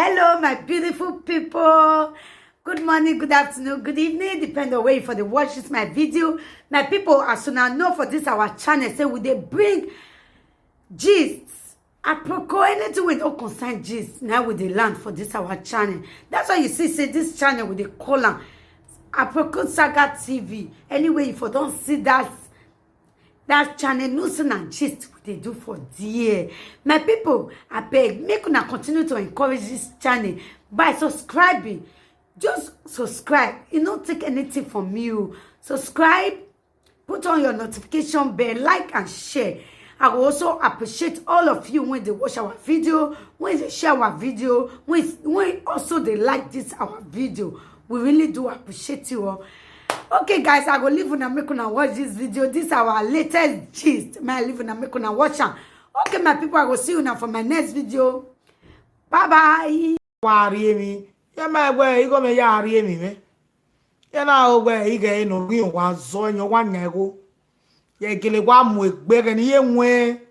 Hello, my beautiful people. Good morning, good afternoon, good evening, depending on where you for the watch this my video. My people, as soon as know for this our channel, say we they bring gists, aproko, anything we don't concern gist. Now with the land for this our channel. That's why you see, say this channel with the column Aproko Saga TV. Anyway, if you don't see that channel news and gist what they do for dear. My people, I beg, make una continue to encourage this channel by subscribing. Just subscribe. You don't take anything from you. Subscribe, put on your notification bell, like and share. I will also appreciate all of you when they watch our video, when they share our video, when also they like this our video. We really do appreciate you all. Okay, guys, I go leave una make una watch this video. This is our latest gist. May I leave una make una watch am. Okay, my people, I will see you now for my next video. Bye bye. Worry me. Yeah, my way, you go me yari me. Yeah, now where you get no real one zone your one nego. Yeah, get a one with big and young way.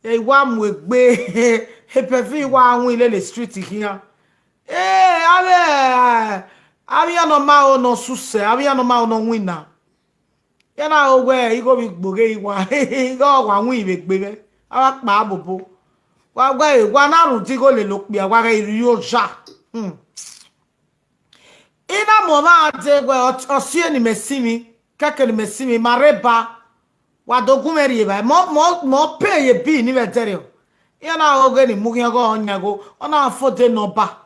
A one with big. He prefer one will in the street here. Eh, Abia no ma no suse, abia no ma no winner. Ya na ogwe igo bi gboge iwa, igo wa wi be gbege. Awa pa bobo. Wa gwa na ru ti go le lo pe wa re ri oja. Ina mo ma te gwe osie ni mesimi, kake ni mesimi mareba. Wa dokumeri ba mo pay ye bi ni veterio. Ya na ogwe ni mugi go onyago, ona afote no ba.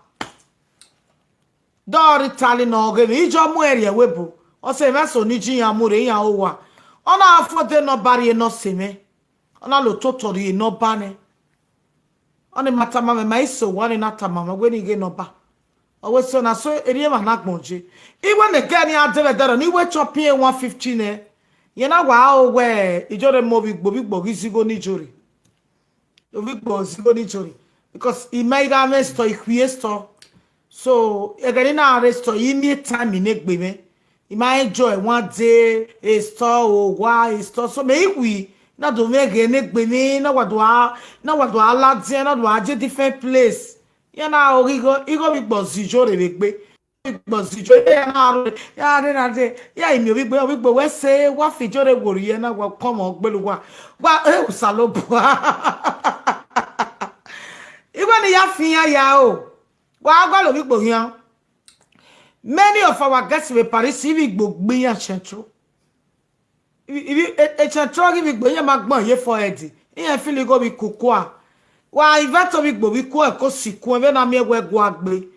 Dori tali no gebe ijo mu ere webu o se meso ni jin amure yan owa ona afote no bari no seme ona lo totori no bane oni matama me mai so wani na tamama gweni ge no ba o we so na so eri ma na gbonje iwe ne gani adele dero ni we chopie 150 ne ye na wa o we ijore mo bi gbo gisigo ni jori o bi gbo sigo ni jori because I made a mess to ikwesto. So, again, na resto imi time in egbe me. I might enjoy one day a store or why a store. So make we not do make an egbe me. No what do I like na do I different place. Ya na igo big boss jore egbe. Big boss jore ya de ya imi big boss we say what fi jore wori ya na wa come ogbelu wa salobo. Igo ni ya fi ya o. Many of our guests were Paris if we go central. If central give go ya magbon ye for edi. Iyan feel go bi kokoa. Wa invite we go bi ko e ko siku e na me we go agbe.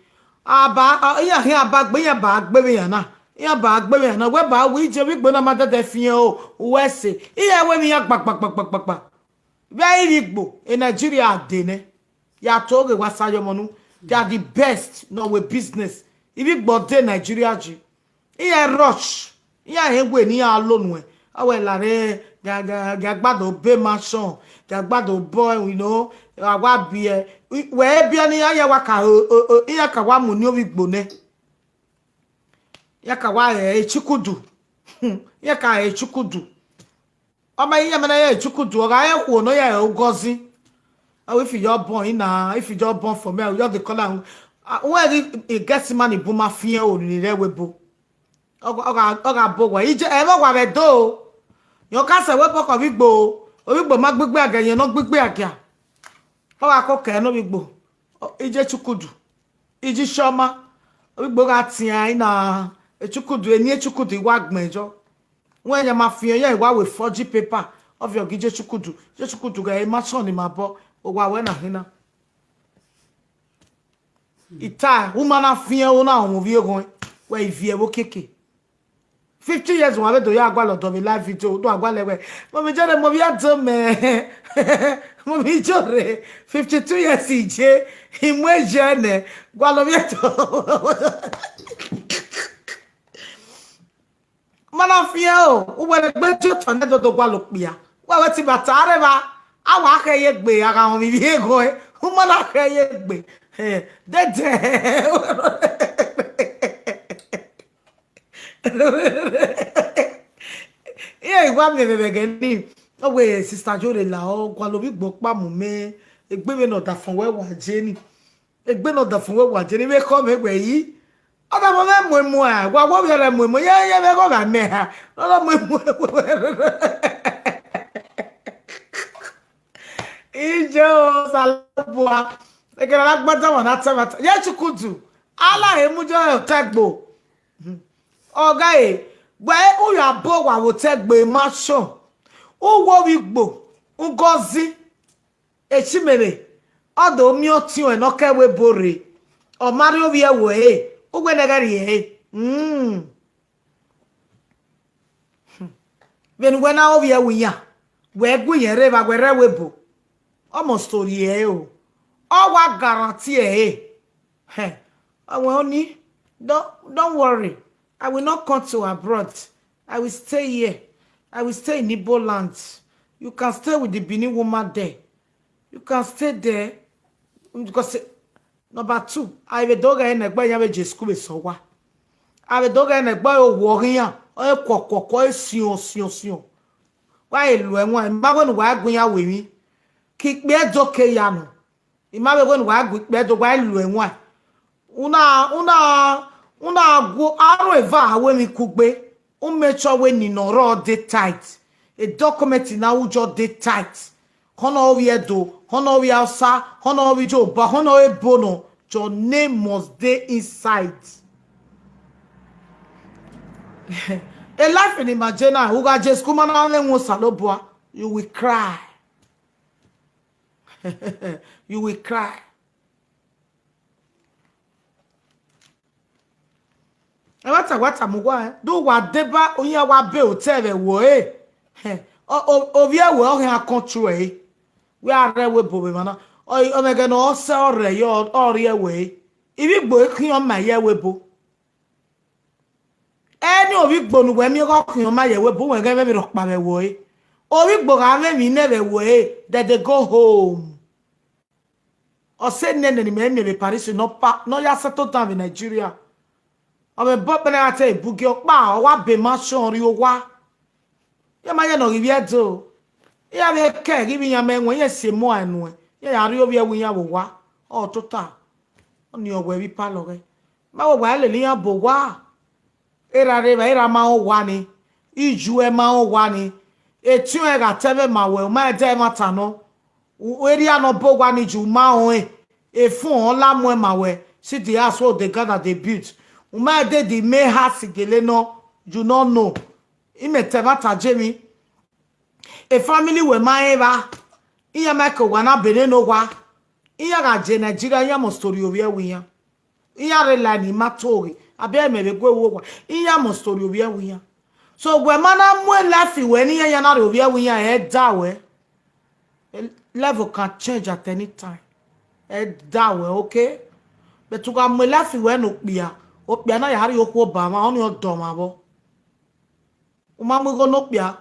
Aba iyan hin abagbe yan ba agbe be yan na. Iyan ba agbe be yan na we ba we je we go na ma de fian o we se. Iyan we mi yan gbagbagbagbagbagba. Very igbo in Nigeria de ne. Ya to ge wa sayo monu. They are the best no with business. If you go to Nigeria, here rush. Here we ni alone we. Awe la re gagbado be mansion, gagbado boy, you know. Awa be we be ni aya waka iya ka wa muni obi gbone. Ya ka wa chikudu. Ya ka chikudu. Oma iya mena ya chikudu, oga ya ku no ya ogozi. Oh, if you're born if you're born for me, you have the color. Where it gets money, boom, my fear or in the webo. Oga boga, each ever what I do. Your castle web of big bow, or big bow, my big bag, and you're not big bag. How I cook no big bow. Ije chukudu. Ije shoma. Big bogatia in a chukudu, and near chukudu, wag major. When you're my fear, yeah, why with 4G paper of your gije chukudu. Just chukudu get a match on in my book. Owa we na hina ita woman afia wona o vie gon we vie wo keke 50 years wa be do ya agba lodo mi live video do agba lewe mo mi jere mo bi ato me mo mi jore 52 years ije imwe jene gwa lo bi ato mana afia o we gbe ti o ton do gwa lo pia wa we ti batare ba awa akeye gbe ara won mi bi ego o mo la akeye gbe dede yeah igwa me bebe ni o we sister jore la o kwa lo bi gbo pa mu me egbe me no da fon we wa je ni egbe no da fun we wa je ni me ko me gbe yi oda mo me mu a wa wo be re mu ye me ko ga me ha no mu ijo salabua e kera la gbata won na tama ye chukudu ala emujo tegbo oga gbe uyo abo wa wo tegbe ma so uwo wigbo ngozi echimere odo mi oti o no kewe bore o mari obi ewe ugwe negari ben wena obi ewe ya we guyere ba gwere webo almost story o wa guarantee oni don't worry, I will not come to abroad. I will stay here. I will stay in Igbo land. You can stay with the Benin woman there. You can stay there. Because number 2, I will dog in a boy have school so wa. I will dog in a boy warrior. Oh, quack, sion. Why, when Magon wag when you with me? Kick me a joke yano. Imagine when wag with bed while you and one. Una go areva when we cook be. Make sure when you know raw dey tight. A document in our job dey tight. Hono we do, hono we outside, hono we job, but hono we bono. Your name must dey inside. A life in imagina who got just come on and won salobua, you will cry. You will cry. Wata mugwa do wa deba oyin wa be hotel wo ovia wo han control we are we bo mana o mega no se ore yo ore we ibi gbo kiyan ma ye we bo eni obi gbo nu we mi ko kiyan ma ye we bo we ga me ro pa me wo obi gbo ga me mi ne be wo that they go home o se nene ni me be Paris no ya settle down in Nigeria. Ome bopene ate bugi okpa wa be ma so ri owa ye ma ye no ri edo ya be ke gi mi ya me won ye se mo anu ye ya ri obi ewu ya wo wa o total oni ogwe bi pa lo re ma wo wa le li yan bo wa era re ba era ma o wa ni iju e ma o wa ni etu e ga tebe ma we ma de ma ta no eri ano bo wa ni ju ma o e fun on la mo e ma we see the house what they gather they built. Uma de di me house gele no you not know. Imeteba tajemi. A family we maeva. Iya meko wana bene no wa. Iya ga je Nigeria ya mo story obi ewi ya. Iya re la ni matori. Abe me be gwe wo. Iya mo story obi ewi ya. So we mana mu lafi we ni ya na obi ewi ya e da we. Level can change at any time. E da we, okay? But to go mu lafi we no pia. Opia na yari okwo ba ma oni odo ma bo uma mu go no pia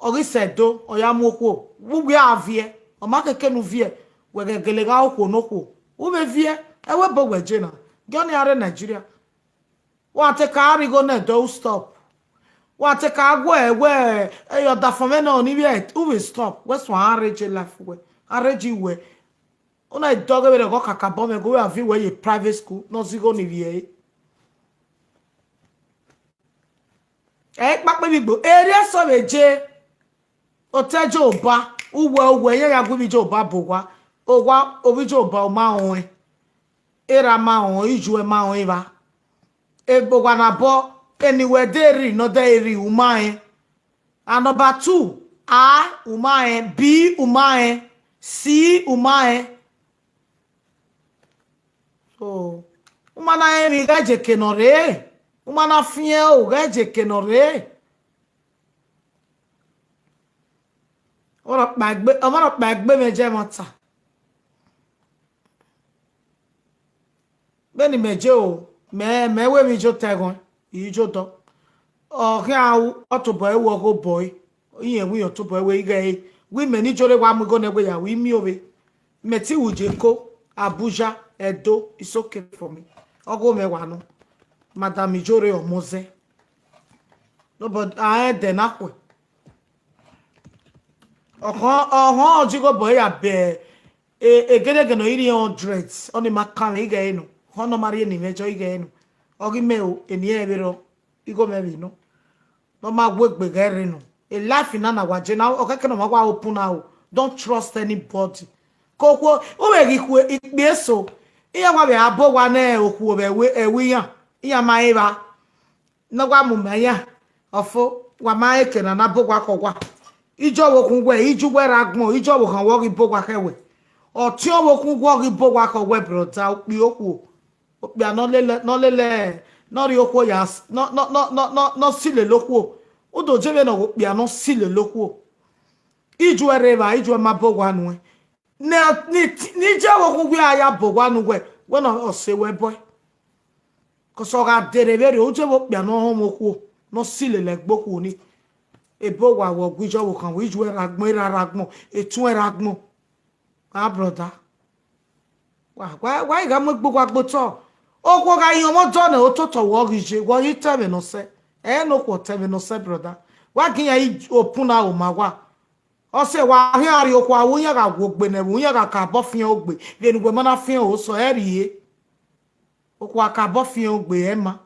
ori sedo oya mu okwo wugbe avie o ma keke nu vie we gegele ga okwo no kwo u be vie e we bo weje na goni are Nigeria wa te ka ari go na do stop wa te ka go e we e yo da fo me na oni vie u be stop we so areje life we areji we una doge be go kakabo me go we avi we private school no si go ni vie pape bigbo area so beje otejo oba uwe ye ya gwi jo oba bowa owa obi jo oba o ma won era ma won iju e ma won ba e bowa na bo anywhere dey no dey ri umae and number 2 a umae b umae c umae so umana emi ga je kenore umana fie o ga je kenore ora pagbe meje mota beni meje o mewe mi jo tegon ijo do o kia otobo ewo go boy yin wi otobo ewe ige wi me ni jore wa mu go negbe ya wi mi owe meti uje ko Abuja Edo is okay for me ogo me wa no madam jore omoze no but I de na kwe oho ojigo boy ya be gene geno iri 100 oni makana iga eno hono mari ni mejo iga eno ogi meo eni ebero igo mebi no no ma gwegbe gere no a life na na waje na okeke no magwa open now don't trust anybody kokwo o we ku ikpe so iya gwa be abo wa na okwu be ewi yan iya ma iba na gwa mu maya ofo wa ma eke na bogwa kogwa ijo wo kun gwe iju gwe ragbon ijo wo kan wo ri bogwa kewe o ti o wo kun gwo ri bogwa kogwe brota opi okwu opi no lele no ri okwo ya no sile lokwo udo jebe no opi no sile lokwo iju ereba iju ma bogwa nu ni je wo kun gwe aya bogwa nu gwe no osewe boy ko so ga derebere o je wo opi no ho mokwo no sile le gbokwo ni ebo wa wo gwijo wo kan wi ju ragbon etun ragbon ah brother why ga mo gbogbo agboto o ko ga yan mo do na o to to wo rije wo yi teme no se no ko teme no se brother wa kin ya open na o ma wa o se wa hin ari o ko awo yan ga wo gbe na wo yan ga ka bo fian ogbe le nu gbe mo na fian o so riye o ko aka bo fian ogbe ma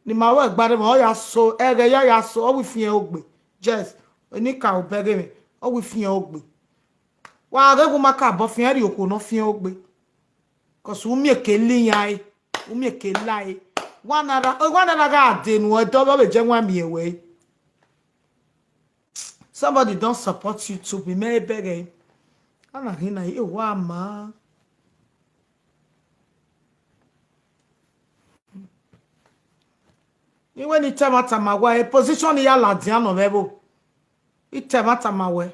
ni ma wa gbare mo ya so ere ya so o wi fian ogbe just oni ka obere me o wi fian ogbe wa re ku maka bo fian ri oko no fian ogbe ko su mi ekele yan umi ekele wanara ga denu o do be je nwa mi ewe somebody don't support you to be me bege ana hina e wa ma when it temata mawe position ya la diano bebo it temata mawe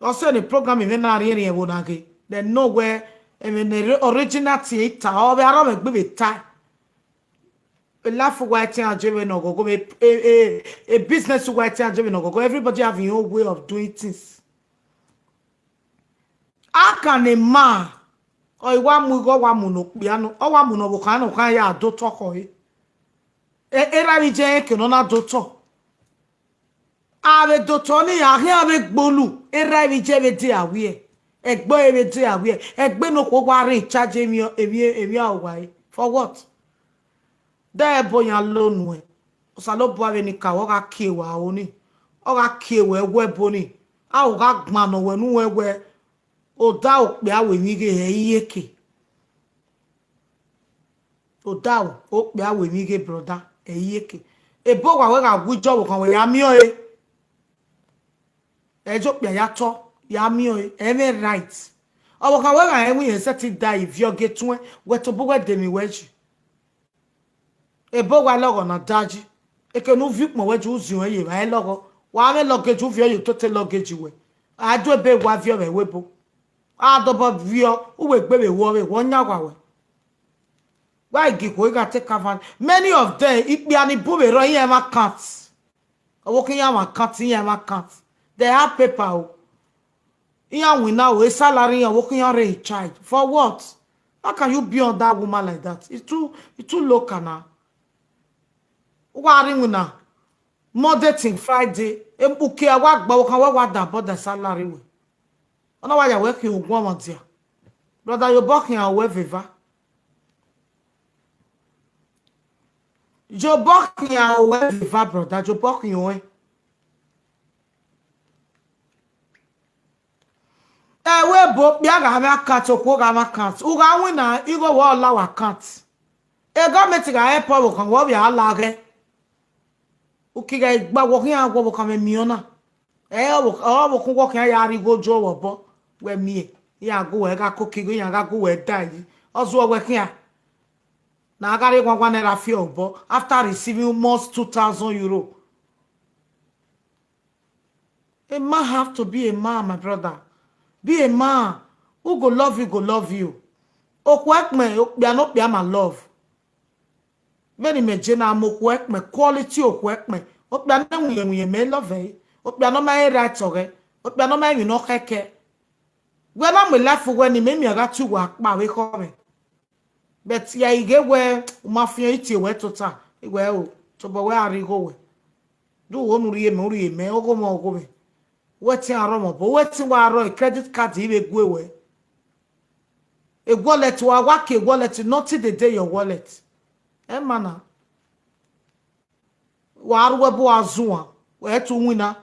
also the program even na ri e wo na ke they know where the original theater o be ara me gbe be ta laugh white and jebe no go a business white and jebe no go everybody have your own way of doing things aka a man o iwa mu go wa mu no piano o wa mu no bo kan no kan ya do toko yi era bi je ke no na doto ave doto ni ahe ave gbolu era bi je be di awie egbo e be di awie egbe no ko gwa rin charge emi awai for what da ebo yan lonu e o sa lo bo ave ni ka wo ga kewa oni o ga kewa egwe boni a o ga gban no we nu egwe o da o pe awe mi ge yeke o da o pe awe mi ge brother eyeke ebo wa we ga gwijo wo kan we ya mi o ejo pe ya to ya mi o eme right owo kan we ga enwe yen set die if you get tun we to bo we de mi weji ebo wa logo na daji eke nu vi pon weji uzi won ye ba logo wa me luggage u vi o to te luggage we adu ebe wa vi o we webo adobo vi o we gbe we wo we won nya wa we why giko ga take cover many of them ipi ani bube ro yin ma count owo kin ya ma count yin ma count they have paper o yin win now a salary owo kin ya re charge for what how can you be on that woman like that it's too local now wa ri wina Monday till Friday embuke awa gba o kan wa da but the salary we ona wa ya work you one month here brother you work here we viva jo bok ya we viva brother jo bok yo we bo bia ga ma account okwo ga ma account u ga win na igo wo la wa account e government ga help wo kan wo bia la ge u ki ga gba wo kan agwo kan me miona wo kun wo kan ya ri go jo wo bo we mi ya go we ga ko ki go ya ga go we dai ozo we kan na agari gwangwa naira fi obo after receiving almost 2,000 euro. A man have to be a man, my brother. Be a man. Who go love you, go love you. Okwekme, not be my love. Many me jena mokwekme, quality okwekme. Okbiano we me love eh. Okbiano my right ore. Okbiano my you no keke. When I'm laugh when he made me got to work, ma we come. But ya ige we mafia iti we tota we o to bo we ari go we do wonu rie me ogo mo ogo me wetin aromo bo wetin wa aro credit card ibe gwewe a wallet wa wake wallet nothing the day your wallet mana wa arwe bo azua we tu wina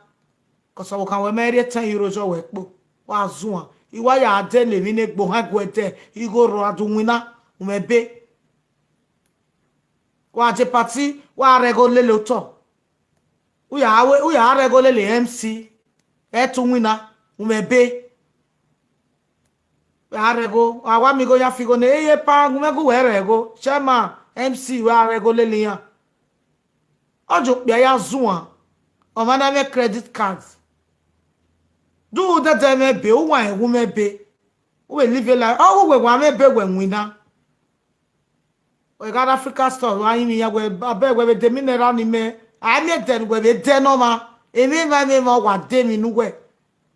cause we can we marry 10 euros o we po wa azua iwa ya ade le mi ne gbo ha gwete igo ro adu wina umebe wa je party wa rego lele to uya rego lele MC etu wina umebe arego awa mi go ya figo ne eye pa ngumegu we rego chema MC wa rego lele ya ojo pia ya zuwa o mana me credit cards do that dem be o wan ewu mebe we live like oh we wan mebe we wina we got Africa store wa yin ya we abeg we de mineral ni me I make den we be de no ma emi ma me mo wa de mi nu we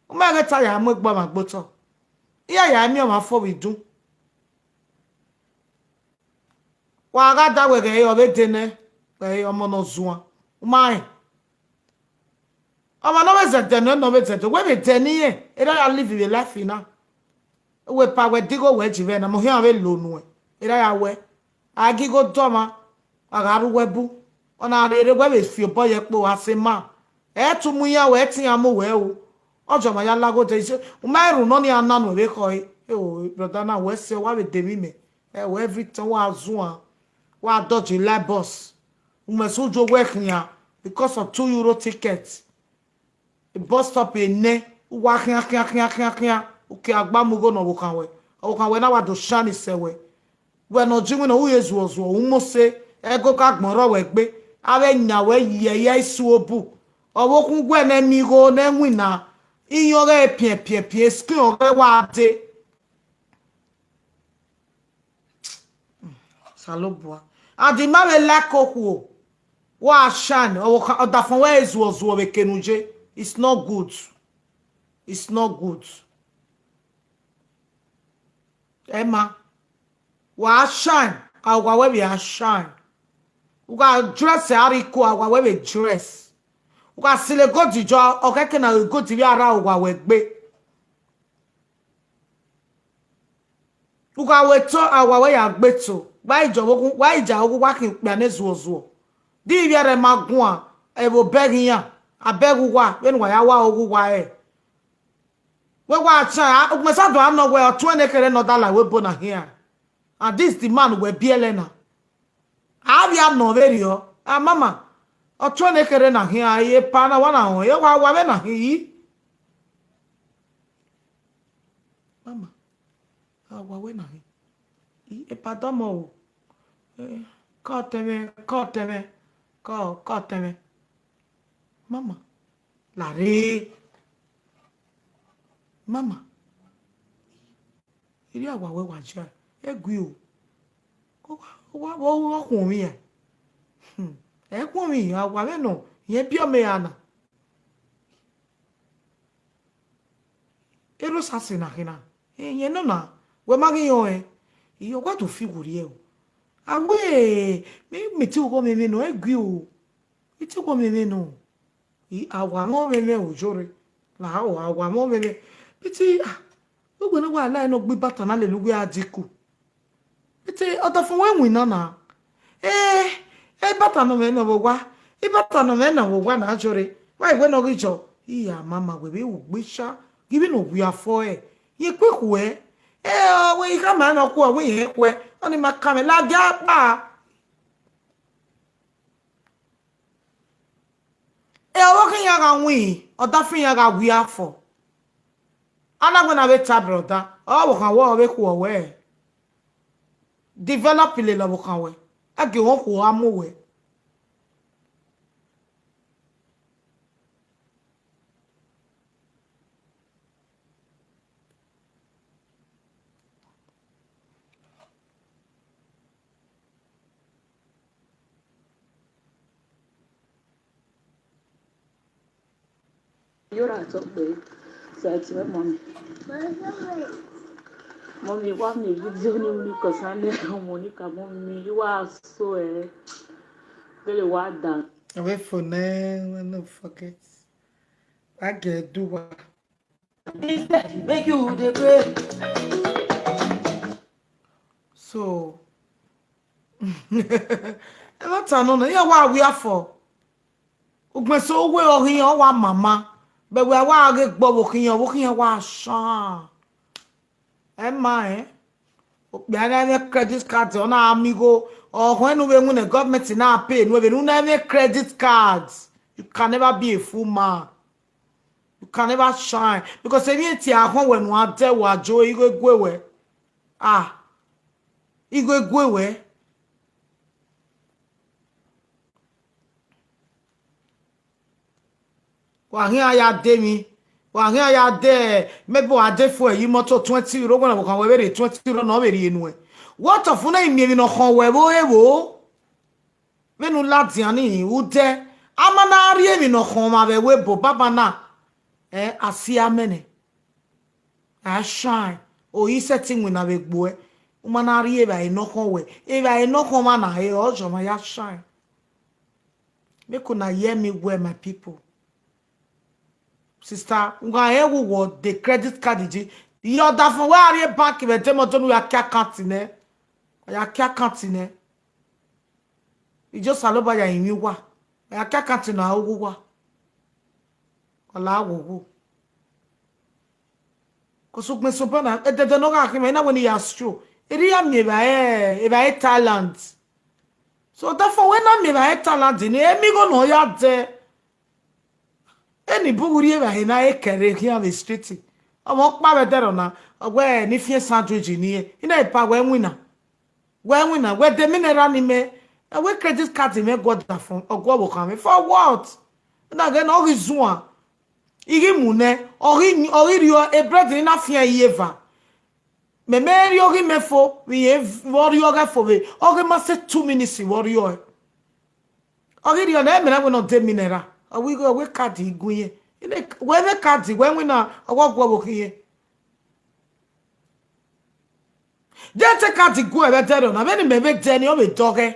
o ma get ya mo gba ma gboto iya ya mi o ma fo we do wa ga da we ge yo be de ne we o mo no zuwa my ama no be zete no be zete we be de ni e ya live the life na we pa we digo we jive na mo hi awe lo nu e ya we agigo doma agaru webu ona rere we be fi obo ye po asema e tu mu ya we tin amu we o ojo ma ya lago te se o ma ru no ni ananu we ko e o brother na we se wa be de mi me e we every time wa zuan wa dodge la boss umesujo work ya because of 2 euro tickets the bus stop ene wa kian uke agbamugo no wokanwe na wa do shani sewe we no jimu no uyezu ozo umose ego ka gbonro we gbe awe nya we yeye isu obu owokun gwe na mi go na nwina iyore pie skin ore wa de salobua adi ma we lakoku wa shan odafon we ezu ozo we kenuje it's not good Emma wa shine agwa we be shine uga dress ariko agwa we be dress uga sile go dijo okeke na go ti bi ara agwa we gbe uga we to agwa we ya gbe to wa ija ogun wa kin pe anezu ozo di bi are magun a e bo begian abegu wa when wa ya wa ogun wa e we wa cha me sa do no we o 20 kere no dollar we bo na here and this the man we be elena abia no very o mama o 20 kere na here ye pa na wa na ho ye wa we na hi mama wa we na hi e pa do mo ko teme mama la re mama iri agwa we wa ja egui o wa kun mi e kun mi agwa me no ye bi o me ana ero sase na hina ye no na we ma gi yo iyo gwa to figure o awe mi ti o me no egui o iti ko me no I agwa mo me ojore la o agwa mo me biti gbogbo na wa la no gbe bata na le lugbe adiku biti odo fun we win na bata no me no wa bata no me na wa na ajore wa igwe no gijo iya mama we be wo gbe sha give no we afo ye kweku we ka ma na ku we ye kwe oni ma ka me la ga pa owo kin ya ga win oda fin ya ga wi afo ana gona be brother o wo kan wo be ku owe develop ile lo wo kan we age won ku amowe You're not so big. So it's my mommy. Mommy, what me? You don't need because I know Monica. Mommy, you are so really wild down. Away for now, no forget. I get do what. Make you the pray. So, that's another. Yeah, what we are for? Ugme so we are here, our mama. But we are get working here, wa sha. Emma, eh? We are having credit cards on our amigo, or when we win the government in our pay, we don't have credit cards. You can never be a full man. You can never shine. Because if you tell when we are there, we are joy, you go away. Ah. Igwe gwewe wa hin aya de mi wa hin aya de mebo ade fo yi moto 20 euro gona kan we be 20 euro no be ri enu e what of na imi no kan we bo ewo menu lati ani u de amana ri emi no kan ma be we bo baba na asi amene a shine o yi setting we na be gbo umanari eba inoko we eba inoko mana he ojo ma ya shine make una hear me well my people sister ngwa ewu wo the credit card ji the other for where are bank be tell me to no ya account ne ya account ne you just aloba ya yin wa ya account na owo wa ola wo ko so gbe so bana e de no ga kimi na when you are true Iriya me ba talent. So therefore when I me ba talent ni emi go no ya de. Eni buguri ba na e kere here the street. Omo pa be dero na ogwe ni fie sandwich ni e. Ina pa we winner. We the mineral ni me. We credit card me go da fun ogwo bo kan me for what? Na get no reason. Igi mune ori rio e bread ni na fie yeva. Me yogi mefo we warrior ga for we ogi must 2 minutes warrior ogi rio na me na we no de mineral we go we card igunye ile we the card when we na ogwo bo kiye just card go e better na me me de ni o be doge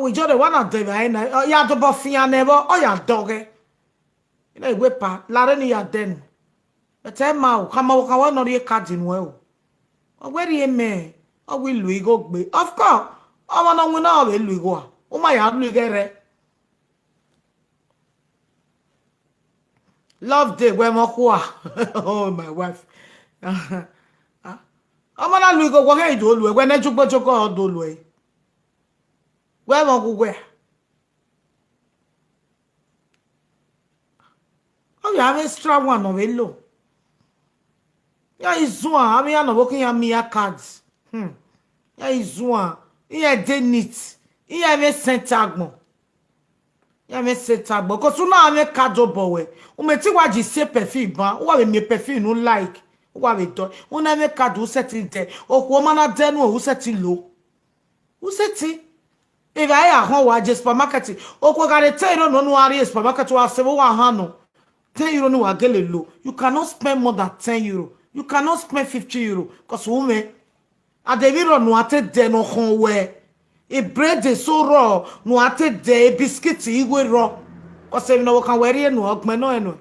we just the one of them na ya do bo fia never o ya doge ile we pa la ni ya den but ma kama o ka no ri card nwe where you me o will we go gbe of course o no we na we lu go o ma ya lu gere love day we mo kwa oh my wife o ma na lu go go ke do lu we na jugbo joko do lu e we mo ku we o ya me extra one no we lo ya izua ami ya no working ya mi cards ya izua ya denit ya me sentagbon ya me sentagbon ko tun na me kajo bowe o me ti wa ji se perfume ban o wa me perfume no like o wa we do o na me kadu set de o ko ma na denu o set lo o set e ga ya hon wa je supermarket o ko ga re 10 euro no no ari supermarket wa se wo wa han no 10 euro no wa gele lo you cannot spend more than 10 euro. You cannot spend 50 euro because women at the mirror no ate de no honwe a bread is so raw no ate de a biscuit igwe raw because you know can wear no ogmeno eno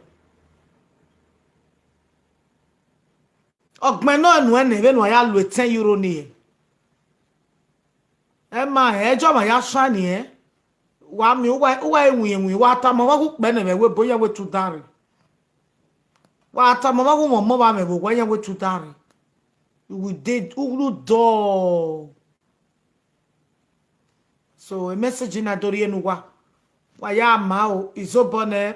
ene no ya lu 10 euro ni e ma ejo ma ya sha ni wa mi wa enwi wa ta mo wa ku pe na we boya we tu dari Wata mama go mo ba me bo kwanya we tutari. We did ulu do. So a message in adori enuwa. Wa ya ma o izobone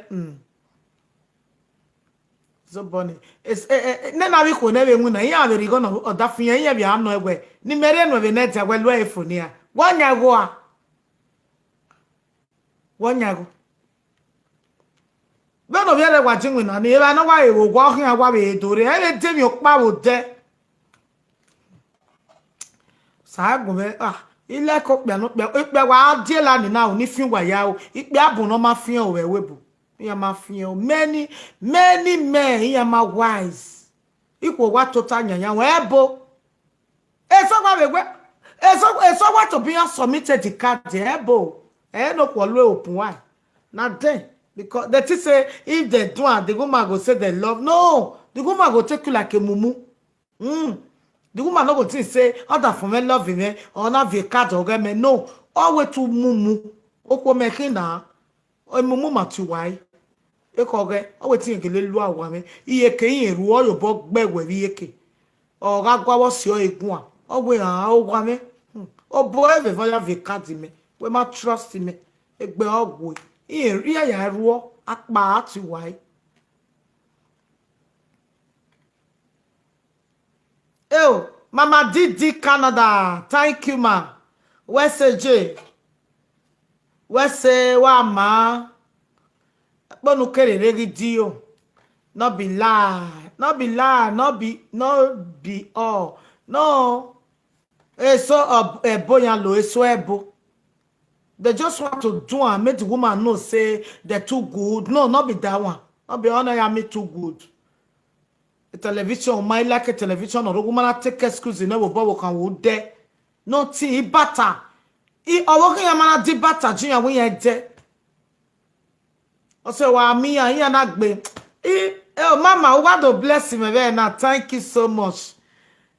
izobone. Es na na we ko na we mu na ya be rigo no odafun ya bia no egwe. Ni mere no be net agwe lo efoni a. Wanya go a. Wanya go. Beno biere kwa chinwe na ni eba no wa ewo kwa hin agwa be dore e temi okpa wo de sa go be ile ko pe no pe wa die la ni na o ni fin wa ya o ipe abun no ma fin o we webu ya ma fin o many men ya ma wise iko wa total nyanya we ebo eso kwa be eso wa to be submitted the card ebo no ko lo open wa na den Because they say if they do it, the woman go say they love. No, the woman go take you like a mumu. The woman not go think say other for me love me or not be cat or me. No, always to mumu. Oko making na. O mumu matu why? Ekoge always think le lu awa me. Iye ke yin ru o yo bo gbe we bi yeke. O ga gwa wo si o egun a. O we an o wa me. O bo e ve ya ve cat me. We ma trust me. Egbe ogwe. Iye ri ya ru o apa ati why? Oh, Mama Didi Canada. Thank you, ma. Where's J? Where's Wama? Bonu kere regi dio. No be lie. No be lie. No be all. No. So boyan lo so ebo. They just want to do and make the woman know say they're too good. No, not be that one. Not be honor ya me too good. A television, my like a television or a woman take excuse in our bobo can would there. No tea butter. I working a man di butter, Junior, when you're dead. Also, while me and you not be. Oh, Mama, what to bless him again now. Thank you so much.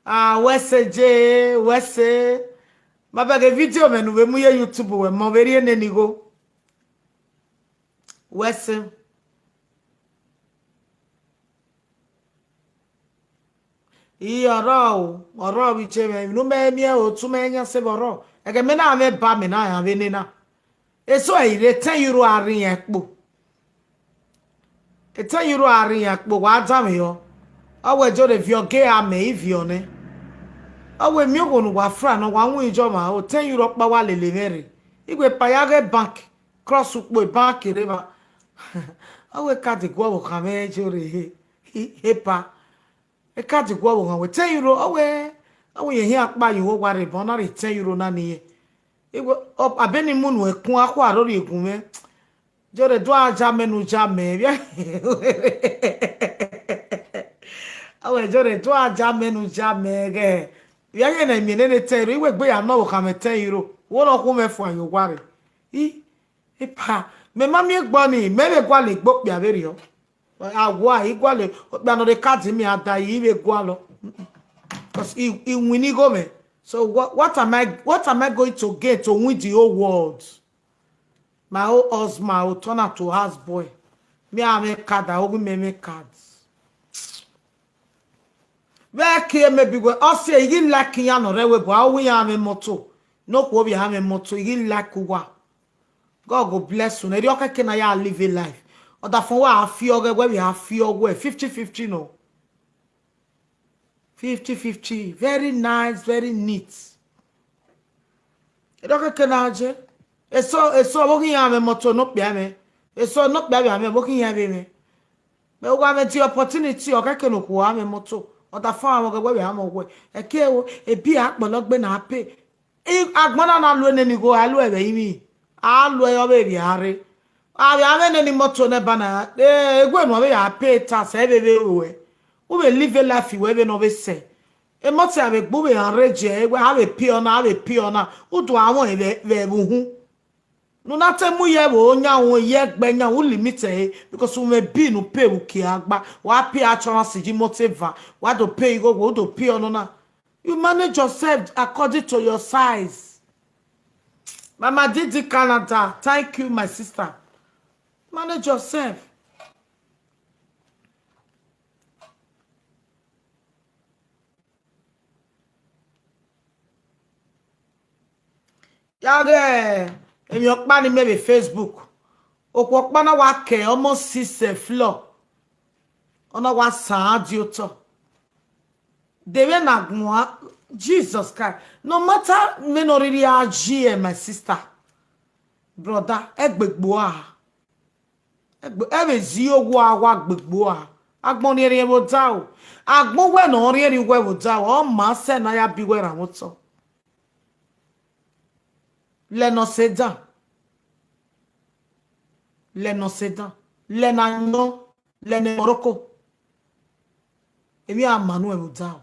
Where's J? Where's my bag video man we mu YouTube we mo very neni go. Where's iyore bi cheme no me mi o tu me nya se boro e ke me na me ba me na ya be ni na eso e re 10 euro arin ekpo e 10 euro arin ekpo wa da me yo awe jo de vio ge ame ivio ne awe mi go no wa fra no wa won ijo ma o 10 euro pa wa lele mere igwe pa ya ge bank cross upo bank re ba awe ka de go wo ka me jo re he pa e ka di gwa wo we 10 euro awe ye hi akpa yi wo gware bo na re 10 euro na ni e op abeni mu no ekun akwa ro re ekun me jore do aja menu ja me bia awe jore do aja menu ja me ge bia ye na mi ne 10 euro iwe gbe ya no wo ka me 10 euro wo no ku me fu an yo gware e pa me ma mi egbo ni me be gwa le gbo pia beri o agwa igwale no the card me ada iwe gwalo because he winning go me. So what am I going to get to win the whole world? My whole husband will turn out to house boy. Me I make card, I will make cards. Where can me be go? I say you like ya no rewe bo I win am moto. No ko be am moto, you like wa. God go bless you. Na the okay can I live a life. Or that for what I feel where we have feel where 50-50 no. 50-50. Very nice, very neat. It okay can I je? It's so working ya me moto no bia me. It's so not bia me working ya be me. Me o gwa me the opportunity okay can ko am moto. Or that for am where we am where. E ke o e bi akpologbe na pay. E agbona na lo ni go alu e be mi. Alu e yo be bi are. I have any motor ne bana. Egwe no be ya pay tax e be we. We be live a life we be no be say. E motor ave gbo be enrage we have a pay on. Who do awon e be hu. No na temu ye wo nya won ye gbenya wo limit e because we be no pay wo ki agba. Wa pay assurance ji motiva. Wa do pay go wo do pay on na. You manage yourself according to your size. Mama Didi Canada, thank you my sister. Manage yourself. Yage, if you pan maybe Facebook. Okwa na wa ke almost 6 floor. Ona wa san to. Dewe na gwa Jesus Christ. No matter me no really agi my sister. Brother, egbegbo a. Ebe zi ogwo awa gbegbo a agbon ri wo da o agbon we no ri we wo da o ma se na ya bi we ra wo to le no sedan le na no le ne Morocco emi amanu e wo da o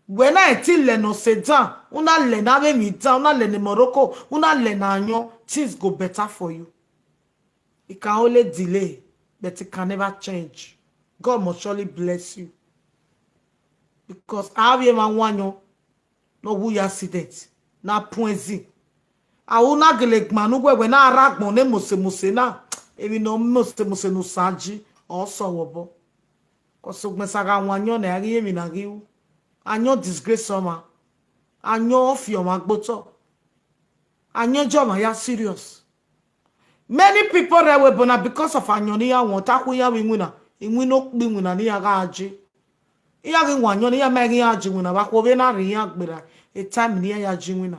we na ti le no sedan una le na be mi da una le ne Morocco una le na yan things go better for you. It can only delay, but it can never change. God must surely bless you. Because I have a one no who accident. Na poinzi. I will not get manu when I rag mon muse na. Evi no muse no saji also wobo. Koso mesaga wanyo na agi mi na giu. Anyo disgrace soma. Anyo off your magboto. Anyo joma ya serious. Many people are webona because of anyoni ya wonta ku ya winuna. Inwino winuna ni aga aji. Iya gi wanyo ni ya megi ya aji wina ba ko be na ri ya gbera. A time ni ya aji wina.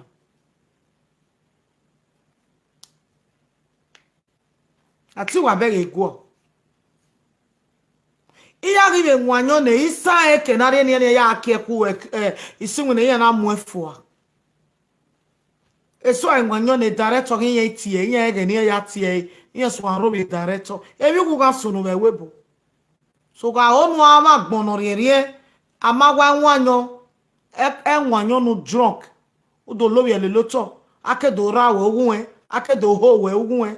Ati wa bege go. Iya gi be wanyo ne isa eke na re ni ya akeku isinwu ne ya na muefua. Eso ay wanyo ne director gi ye tie ye ege ni ya tie ye so arobe director. Ebi ku ga so no be webo. So ga onu ama gbono rere amagwa wanyo wanyo no drunk. Udo lo ye le loto. Akedo ra we ogun akedo ho we ogun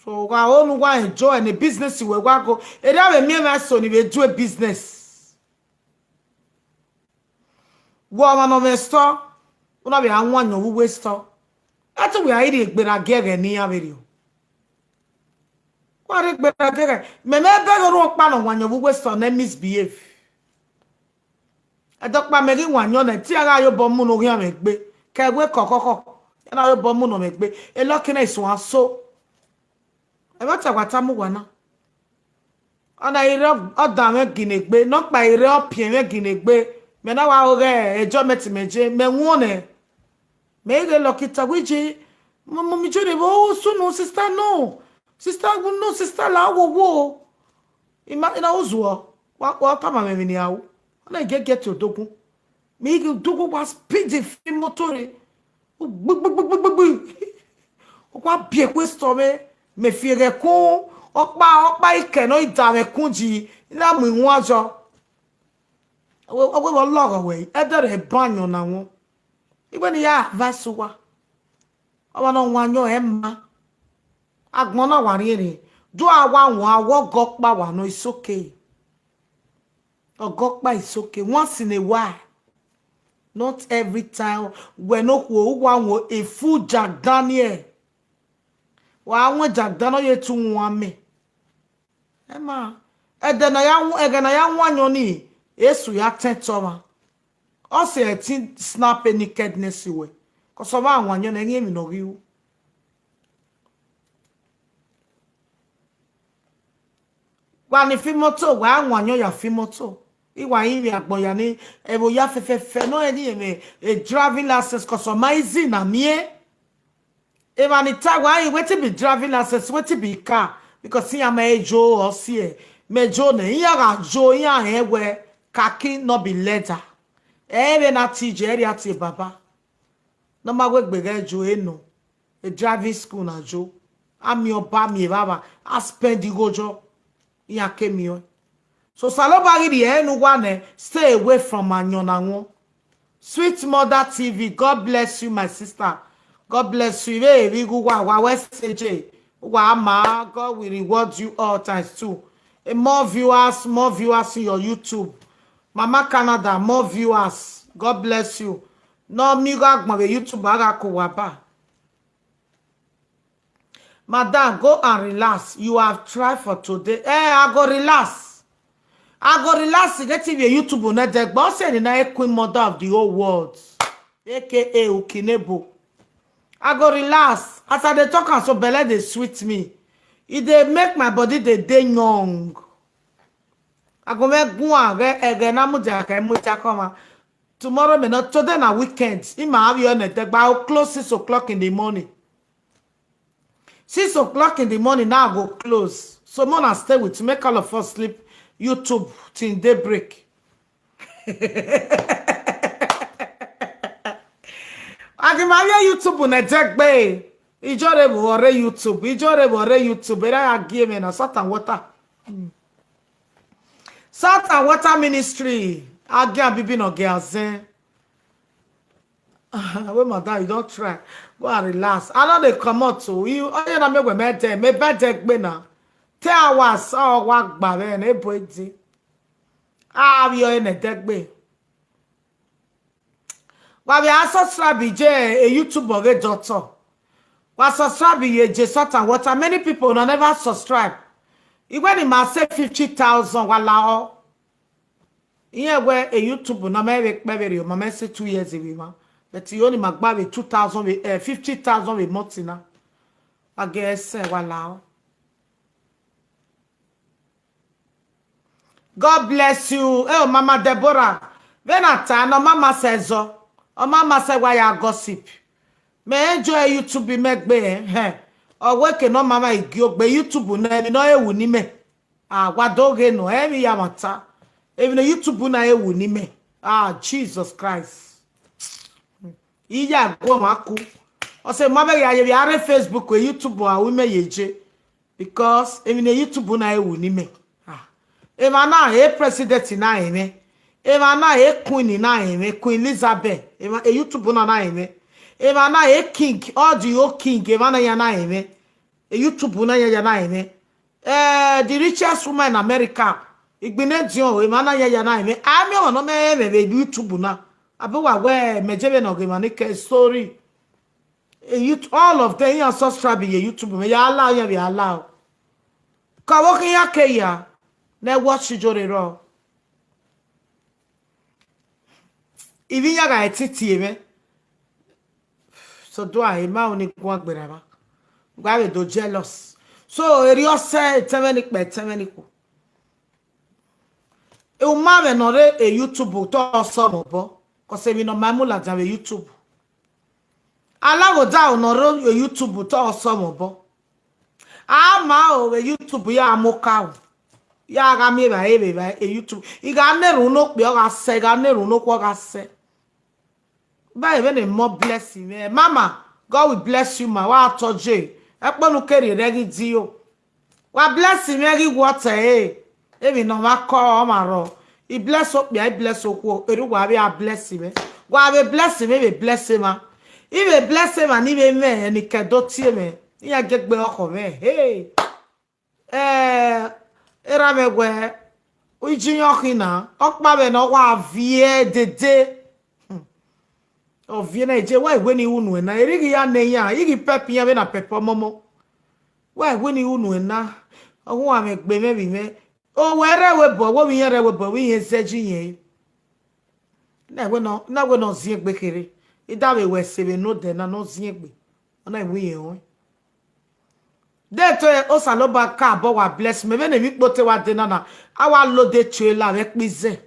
so ga onu wa enjoy the business we wa go e da we me ma so ni we do a business wo ma no me store una be anwa nyo we store ati we ayi egbera gege ni ya video kwa re egbera gege me be ro pa no wanyo we store na misbehave adokpa me ri wanyo na ti ara yo bo mu no ri amegbe ke we kokoko na yo bo mu no megbe e lokina iso aso e mata kwata mu wana ana ire oda me ginegbe no pa ire opie me ginegbe me na wa ore ejo metimeje me nwone me ire lokita wiji mi jore bo sunu sister no sister la wo ina uzuo wa kama me ni awu na get to dogun me dogun was speed fi motore okwa bie questo me fiere kun opa ike no ida me kunji ila mu iwon ajo wo loro we edere banyo na won igbe ni ya vasuwa owa no wanyo emma agbon na wari ere do awa won awogo pa wa no is okay ogokpa is okay once in a while. Not every time we no wo a full Jack Daniel. Wa won Jack Daniel ye tu won me. Ema egana ya wanyo ni Yesu ya tentoma. O se tin snap nakedness we. Ko so ba wanyo na emi no riu. Wa ni fi moto wa wanyo ya fi moto. Iwa iri agboya ni ebo ya fefe no eni me a driving license customize na mie e ma ni tagwa yi wetin be driving license wetin be car because see am ejo or see mejo na ya ga jo ya ewe kaki no be leather ebe na tije area ti baba no ma gbe gbege jo eno a driving school na jo ami oba mi baba I spend the gojo ya kemi. So salobari di enu wane stay away from anyonanwo. Sweet Mother TV, God bless you, my sister. God bless you. Hey, wa WSJ. Wa ma, God will reward you all times too. More viewers in your YouTube. Mama Canada, more viewers. God bless you. No miga gmabe YouTube aga ko waba. Madam, go and relax. You have tried for today. I go relax. I go relax get a YouTube na de gbo se na queen mother of the whole world aka Ukinebo. I go relax as I dey talk am so belle dey sweet me. E dey make my body dey young. I go make gun ege na mu ja ka mu cha come. Tomorrow me not today na weekend. I ma have you on the by close 6 o'clock in the morning. 6 o'clock in the morning now I go close. So Mona stay with to make all of us sleep. YouTube till daybreak. Agimaya YouTube na jagbe. Ijore bo ore YouTube. Ijore bo ore YouTube. Era agime na salt and water. Salt and Water Ministry. Again, bibi no girls. Wait, madam, you don't try. Go and relax. I know they come out to you. Oh, you know me we met me better be now. 10 hours or work ba be na eboji. Ah, we are in a deck be. Wa we are subscribe je a YouTuber we doctor. Wa subscribe je Salt and Water. Many people no never subscribe. Even in my say 50,000 wala. Here where a YouTube na me be my say 2 years ago. But you only make baby 2,000 with 50,000 with Motina. I guess wow. God bless you. Oh, Mama Deborah. When I turn, no Mama says so. Oh, Mama say why you gossip. Me enjoy YouTube be make be. Oh, working no Mama igio be YouTube na mi no ewu ni me. Ah, wadoge no emi yamata. Even YouTube na ewu ni me. Ah, Jesus Christ. Iya go maku. O say mabe ya ye are Facebook or YouTube a we me yeje because even YouTube na ewu ni me. Ah. E ma na e president na eme. E ma na e queen na eme, Queen Elizabeth. E ma YouTube na eme. E ma na e king, audio king e ma na ya na eme. E YouTube na ya na eme. The richest woman in America. Igbine Dion e ma na ya na eme. Ami ono me YouTube na. Abuwa we mejebe no gemanike story. All of them are subscribe to YouTube. Me ya allow ya be allow. Ka wokin ya ke ya. Na watch jore ro. Ibi ya ga etiti me. So do I ma oni kwa gbera ba. Gwa we do jealous. So eri ose temenik pe temeniku. E o ma we no re e YouTube to so mo bo. Cause we no mamula jawe YouTube. Alago da onoro YouTube to osomo bo. Ama o we YouTube ya amoka. Ya ga me ba YouTube. I ga neru no pe o ga se ga neru no ko ga se. Ba even more blessing me. Mama, God will bless you ma. Wa toje. E ponu keri regi di o. Wa bless me ri water Ebi no ma ko o ma ro. He bless up me, I bless okwo. Eru wa be a bless me. Wa be bless me, be bless him. If be bless him and even me, ni kedo tie me. Ya get gbe oko me. Hey. Era me gwe. Uji yokina. Okpa be no wa vie dede. O vie na je wa we ni unu na. Erigi ya ne ya. Igi pepi ya be na pepo momo. Wa we ni unu na. Ohu wa me gbe me bi me. Oh, where we bo, what we hear we bo, we hear seji na we no zie gbe kere. Ida we sebe no de na no zie gbe. Ona we yen o. De to o saloba ka bo wa bless me be na mi pote wa de na awa lo de trailer we pize.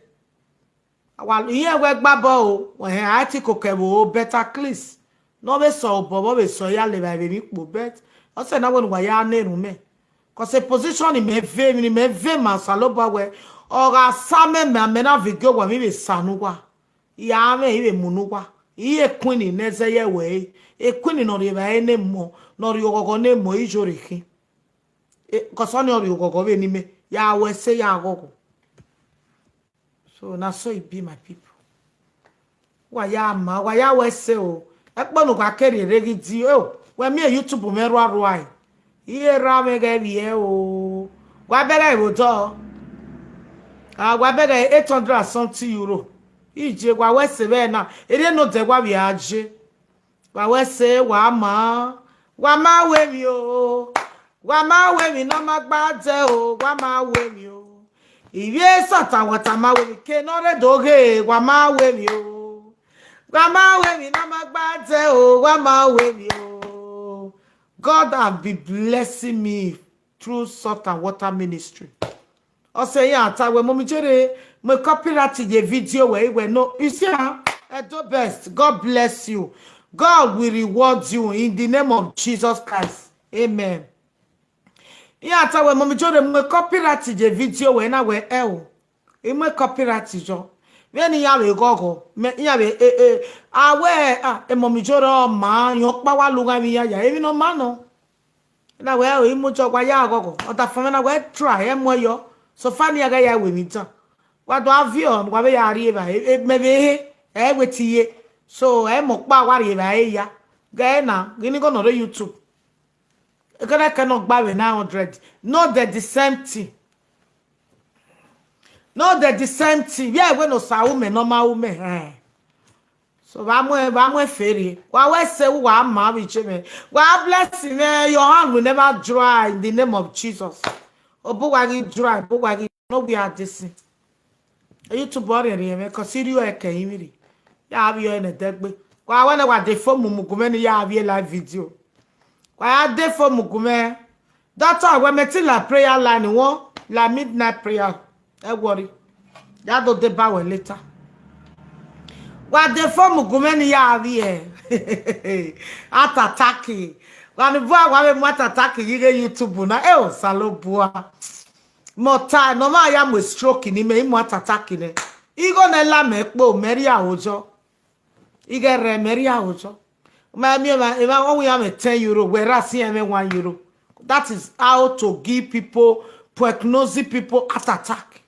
Awa yen we gba bo o, we ati kokewo better clis. No be so bo be so ya le ba be mi po bet. O se na we wa ya na eru me. Cause a position in me ve ma saloba we or a same me amena video wa mi be sanuwa ya me ibe munuwa iye queen neze ye we e queen no ri ba ene mo no ri ogogo ne mo ijoriki cause on ri ogogo be ni me ya we say ya gogo. So na so it be my people wa ya we say o e ponu ka kere regi di o we me YouTube me ro aro ai iye rame ga biye o wa bere iboto wa bere 800 something euro ije wa wese be na ere no de wa bi aje wa wese wa ma we mi o wa ma we mi na magba je o wa ma we mi o iye sata wata ma we mi ke no re doge wa ma we mi o wa ma we mi na magba je o wa ma we mi o. God have been blessing me through Salt and Water Ministry. I say, yeah, we mommy jere me copyright the video where no, you see, do best. God bless you. God will reward you in the name of Jesus Christ. Amen. Yeah, we mommy jere me copyright the video where na we me copyright jo. When ya we gogo, me ya we mommy jere ma yo pa wa luga mi ya even no man no. Na we imu jo kwa ya gogo. Ota fama na we try mo yo. So fani aga ya we mi tan. wa do avion wa be ya ri ba me be wetiye so mo pa wa ri ba ya ga na gini go no YouTube gonna cannot buy with 900 not the same thing not the same thing yeah we no sa woman normal woman so ba feri wa we say wa ma bi cheme wa blessing your hand will never dry in the name of Jesus obo wa gi dry obo wa gi no be adisi YouTube ori ri me ko sirio e kan yimiri ya bi yo na degbe wa we na wa de phone mumugume ni ya bi live video wa de phone mugume that time we met la prayer line one la midnight prayer e worry ya do de ba we later wa de phone mugume ni ya bi atataki wa ni wa be atataki yige YouTube na o salobua mota no ma ya mo stroke ni me mo atataki ne igo na la me po meri awojo ige re meri awojo ma me we am 10 euro whereas here me 1 euro. That is how to give people prognosis people at attack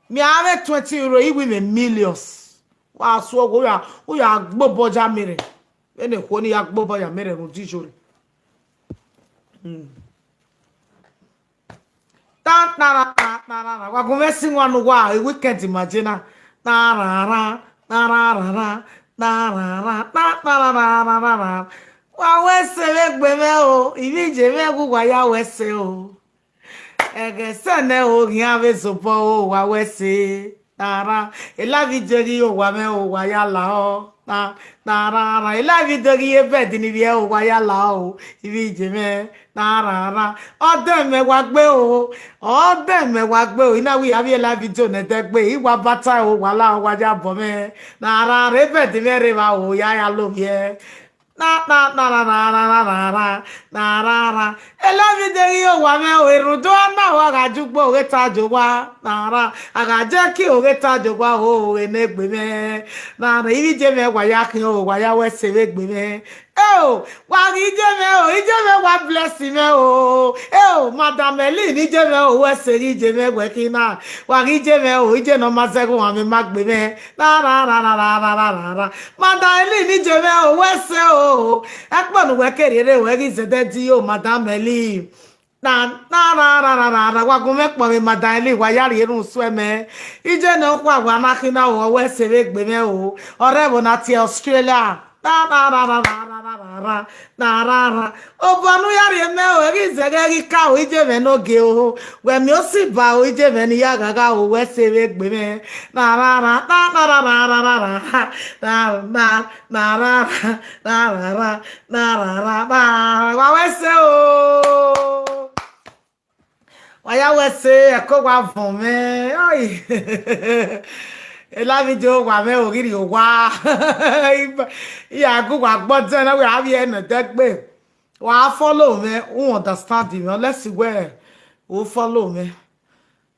me have 20 euro even millions wa so go ya gbobo ja mere ene ko ni ya gbobo ya mere ru dijore ta na wa go me sing one wa weekend imagine na wa wese megbe me o ibije megu wa ya wese o ege sene o yan be sopo o wa wese tara ela videri o wa me o wa ya la o na ela videri e bed ni bi o wa ya la o ibije me na ode me wa gbe o ina wi abi ela video ne de gbe iwa bata o wa la o wa ja bo me na re bed me re ba o ya lo ye na ela videri o wa me o erudo na wa ga jugbo o ta jo wa na aga je ki o ta jo wa o enegbe me na ibije me wa ya kin o wa ya we se we gbe me oh wa ije me wa bless me oh madam Eli ni je me o we se ije me we kina wa ije me o ije no ma se ko wa me magbe me na madam Eli ni je me o we se o akponu we kerere we gi se de ti o madam Eli na wa go me po me madam Eli wa ya ri run so me ije no kwa wa makina o we se we gbe me o ore bo na ti Australia na obanu yari me o ri zege ka o ije me no ge o we mi o si ba o ije me ni ya gaga o we se we gbe me na wa we se o wa ya we se e ko wa fun me oi la video wa me ogiri o wa ya go wa gbọ́dọ̀ na we have here na degbe wa follow me who understand me let's see where who follow me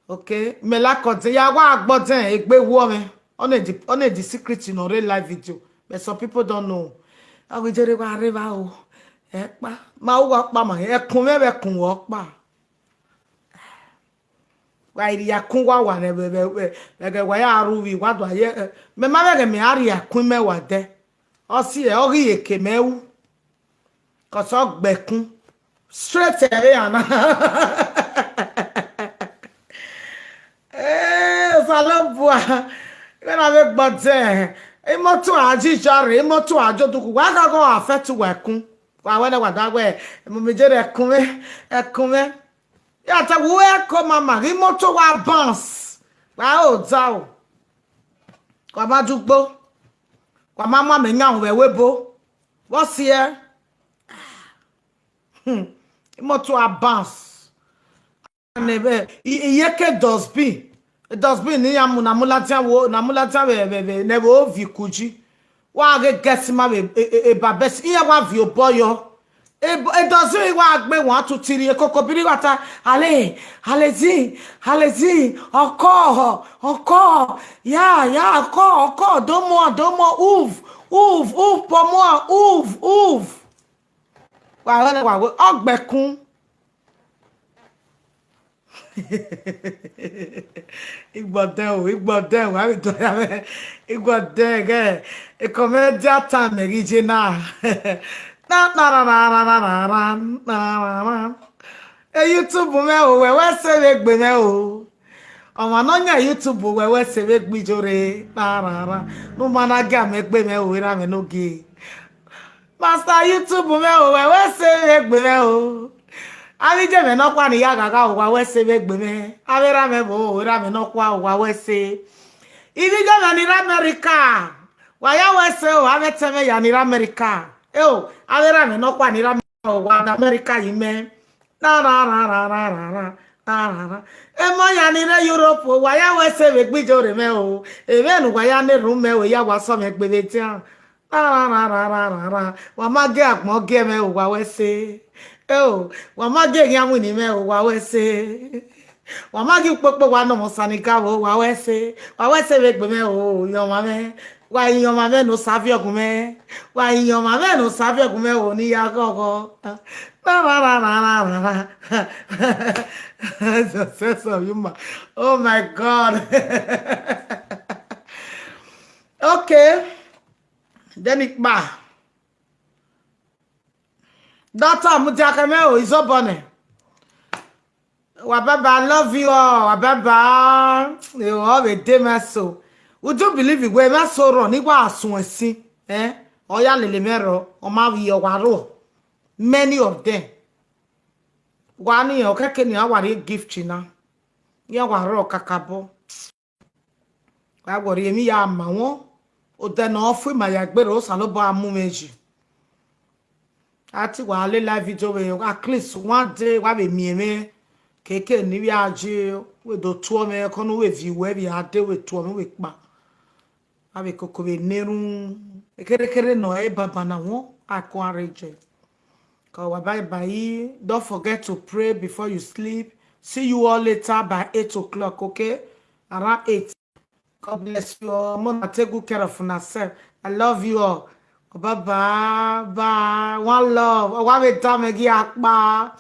okay me la kote ya wa gbọ́dọ̀ egbe wo me on the secret in real live video but some people don't know awo jere wa river o e pa ma wo pa ma e kun me be kun wo pa wa iri akun wa ne be wa ya ruwi wa do aye me ma be me ari akun me wa de o si e ori eke mewu ko so gbekun straight e ana salobua when I be gbode e moto aji jare e moto ajo duku wa ga go affect wa kun wa we na wa da we mo me jere ekun me ya ta wo e ko mama ri moto wa bounce wa o za o kwa ma dugbo kwa mama me nya we webo wo si e moto wa bounce nebe iyeke dustbin ni ya mu na mulatia be nebe o vi kuji wa ge gesima be e babes iya wa vi oboyo e doesn't wa gbe won tu tiri e koko biri wata alezi oko ya oko domo ouf pour moi ouf wa ogbekun Igbọdẹ, wà mí tó yà mẹ́. Igbọdẹ gẹ̀. Ìkọ̀mẹ́díà time èyí náà. YouTube mẹ́ o, wẹ́wẹ́ sẹ́wẹ́ gbé mẹ́ o. Ọmọ náà yàn YouTube wẹ́wẹ́ sẹ́wẹ́ gbíjọ́re. Nú mana gẹ́ àmẹ́gbẹ́ mẹ́ o, ìrà mẹ́ nóge. Master YouTube mẹ́ o, wẹ́wẹ́ sẹ́wẹ́ gbé mẹ́ o. Abi je me no kwa ni ya gaga o wa wese be gbe me. Abi ra me bo, ra me no kwa o wa wese. Ibi je me ni America. Wa ya wese o, abi teme ya ni America. E o, abi ra me no kwa ni o wa America yi me. Na. E mo ya ni re Europe o, wa ya wese be gbijo re me o. E me nu wa ya ni ru me o, ya wa so me gbe be ti an. Wa ma ge apon ge me o wa wese. Oh, wamage nyamu ni me o wawese. Wamage popo wa no mosanika o wawese. Wawese be gbe me o yo mame. Wa yo mame no savi ogun me. Wa yo mame no savi ogun me o ni ya gogo. The sense of humor. Oh my God. Okay. Then it ba. Daughter Mujakame o Isobone. Wababa, I love you all. Wababa, you all a day so. Would you believe it? We must so run. It was soon Oya Lilimero, or Mavi or Waro. Many of them. One year, okay, can you have a gift, China? Ya Waro Kakabo. I worry me, ya Mawo. O then off with my Yagbero, Saloba Mumeji. Ati wa le live video we at least one day wa be me keke ni wi aje we do to me kono we view we bi ade we to me we pa abi koko be neru ekere no e baba na won akwareje ko wa bye bye. Don't forget to pray before you sleep. See you all later by 8 o'clock, okay? Around 8. God bless you all. Mona take good care of yourself. I love you all. Bye. One love. One way damegi akpa.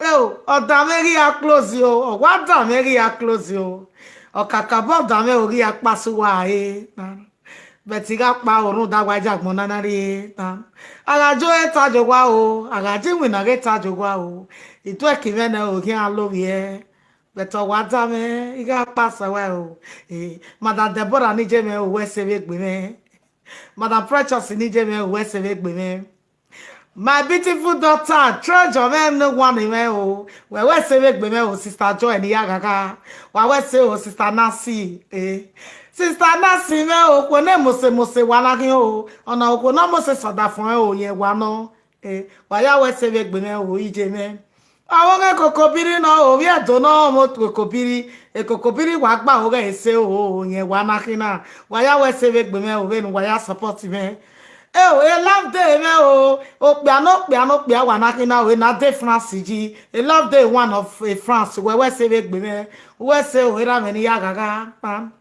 Oh, o damegi close yo. What damegi close yo. O kakabo dame ori akpa suwa e. Betiga pa orun dagwa jagmo nanari. Agajo eta jogwa o. Agaji wina geta jogwa o. Itu ekimene o ki alobi e. Beto wadame iga pasa wa o. Madam Deborah ni je me o we sebe gbe me. Madam Precious ni je me we sebe gbe me. My beautiful daughter, treasure me no one me o. We sebe gbe me o sister Joy ni agaga. Wa we se o sister Nancy Sister Nancy me o ko ne mose wana kin o. Ona o ko na mose soda fun e o yen wa no. Wa ya we sebe gbe me o ije me. Awon kokobiri no o bi eto no mo kokobiri kokobiri wa gba o ge se o yen wa nakina wa ya we se be gbe me o be nu wa ya support me love day me o pe wa nakina o na day France ji love day one of France we se be gbe me we se o ra me ni ya gaga pam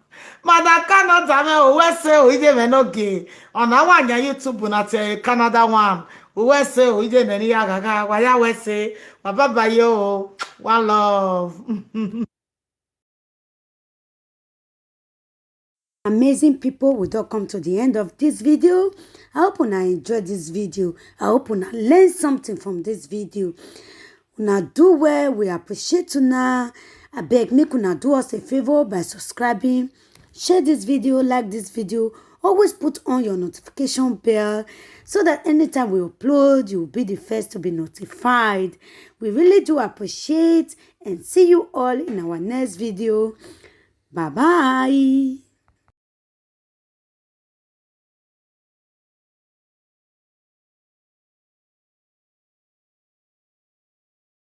Mada Canada me o we se o ije me no ge ona wa nya YouTube na te Canada one we say o ije me ni ya gaga wa ya we say wa baba yo one love. Amazing people, we don't come to the end of this video. I hope you enjoyed this video. I hope you learn something from this video. Una do well, we appreciate you now. I beg make una do us a favor by subscribing, share this video, like this video. Always put on your notification bell so that anytime we upload, you'll be the first to be notified. We really do appreciate and see you all in our next video. Bye-bye.